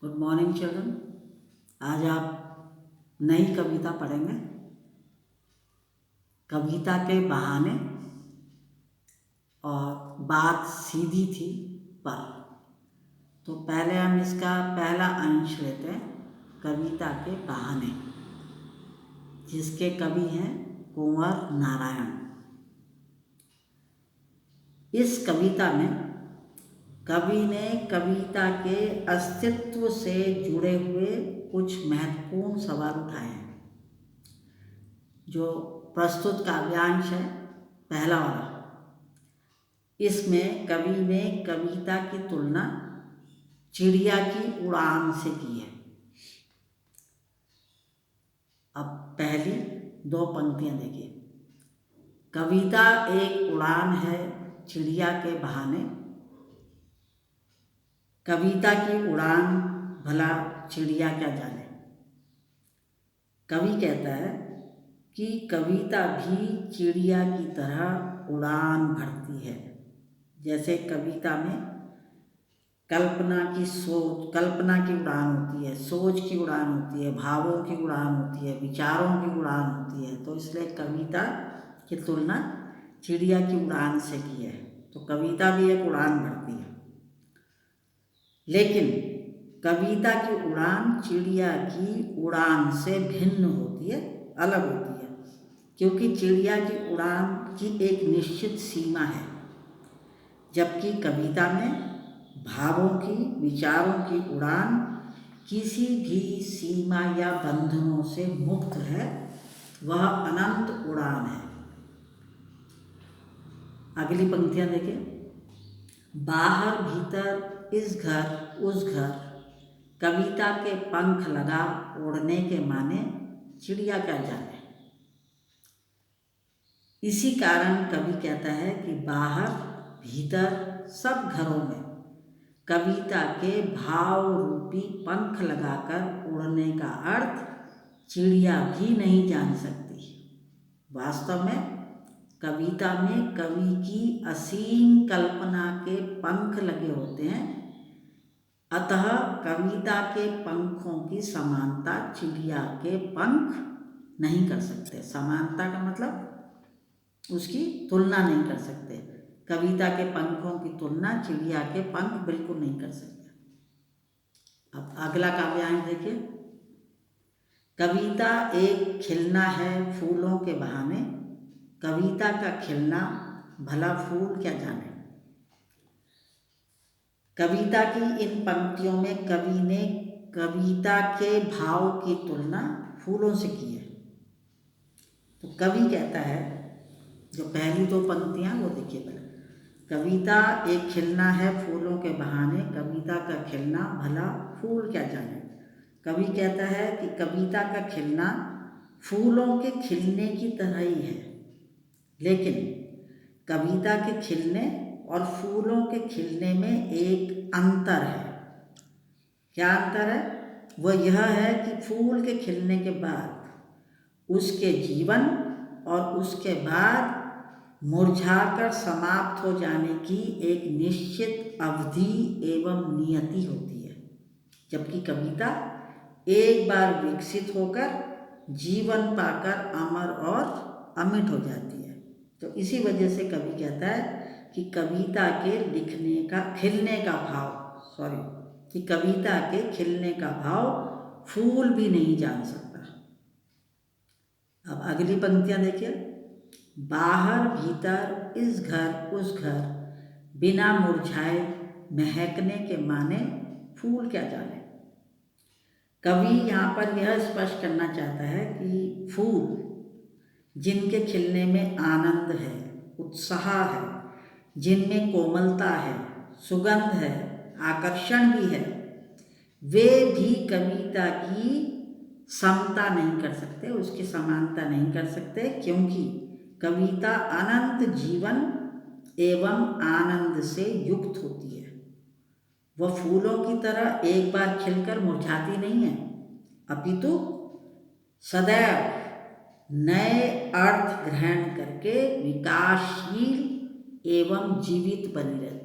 Good morning children. आज आप नई कविता पढ़ेंगे, कविता के बहाने। और बात सीधी थी पर। तो पहले हम इसका पहला अंश लेते हैं, कविता के बहाने, जिसके कवि हैं कुंवर नारायण। इस कविता में कवि ने कविता के अस्तित्व से जुड़े हुए कुछ महत्वपूर्ण सवाल उठाए हैं। जो प्रस्तुत काव्यांश है पहला वाला, इसमें कवि ने कविता की तुलना चिड़िया की उड़ान से की है। अब पहली दो पंक्तियां देखिए। कविता एक उड़ान है चिड़िया के बहाने, कविता की उड़ान भला चिड़िया क्या जाने। कवि कहता है कि कविता भी चिड़िया की तरह उड़ान भरती है। जैसे कविता में कल्पना की उड़ान होती है, सोच की उड़ान होती है, भावों की उड़ान होती है, विचारों की उड़ान होती है। तो इसलिए कविता की तुलना चिड़िया की उड़ान से की है। तो कविता भी एक उड़ान भरती है, लेकिन कविता की उड़ान चिड़िया की उड़ान से भिन्न होती है, अलग होती है। क्योंकि चिड़िया की उड़ान की एक निश्चित सीमा है, जबकि कविता में भावों की, विचारों की उड़ान किसी भी सीमा या बंधनों से मुक्त है। वह अनंत उड़ान है। अगली पंक्तियां देखिए। बाहर भीतर, इस घर उस घर, कविता के पंख लगा उड़ने के माने चिड़िया क्या जाने। इसी कारण कवि कहता है कि बाहर भीतर सब घरों में कविता के भाव रूपी पंख लगाकर उड़ने का अर्थ चिड़िया भी नहीं जान सकती। वास्तव में कविता में कवि की असीम कल्पना के पंख लगे होते हैं, अतः कविता के पंखों की समानता चिड़िया के पंख नहीं कर सकते। समानता का मतलब उसकी तुलना नहीं कर सकते। कविता के पंखों की तुलना चिड़िया के पंख बिल्कुल नहीं कर सकते। अब अगला काव्यांश देखिए। कविता एक खिलना है फूलों के बहाने, कविता का खिलना भला फूल क्या जाने। कविता की इन पंक्तियों में कवि ने कविता के भाव की तुलना फूलों से की है। तो कवि कहता है, जो पहली दो पंक्तियां वो देखिए पहले। कविता एक खिलना है फूलों के बहाने, कविता का खिलना भला फूल क्या जाने। कवि कहता है कि कविता का खिलना फूलों के खिलने की तरह ही है, लेकिन कविता के खिलने और फूलों के खिलने में एक अंतर है। क्या अंतर है? वह यह है कि फूल के खिलने के बाद उसके जीवन और उसके बाद मुरझाकर समाप्त हो जाने की एक निश्चित अवधि एवं नियति होती है, जबकि कविता एक बार विकसित होकर जीवन पाकर अमर और अमिट हो जाती है। तो इसी वजह से कवि कहता है कि कविता के कविता के खिलने का भाव फूल भी नहीं जान सकता। अब अगली पंक्तियां देखिए। बाहर भीतर, इस घर उस घर, बिना मुरझाए महकने के माने फूल क्या जाने। कवि यहाँ पर यह स्पष्ट करना चाहता है कि फूल जिनके खिलने में आनंद है, उत्साह है, जिनमें कोमलता है, सुगंध है, आकर्षण भी है, वे भी कविता की समता नहीं कर सकते, उसकी समानता नहीं कर सकते। क्योंकि कविता अनंत जीवन एवं आनंद से युक्त होती है। वह फूलों की तरह एक बार खिलकर मुरझाती नहीं है, अपितु सदैव नए अर्थ ग्रहण करके विकासशील एवं जीवित बनी रहती है।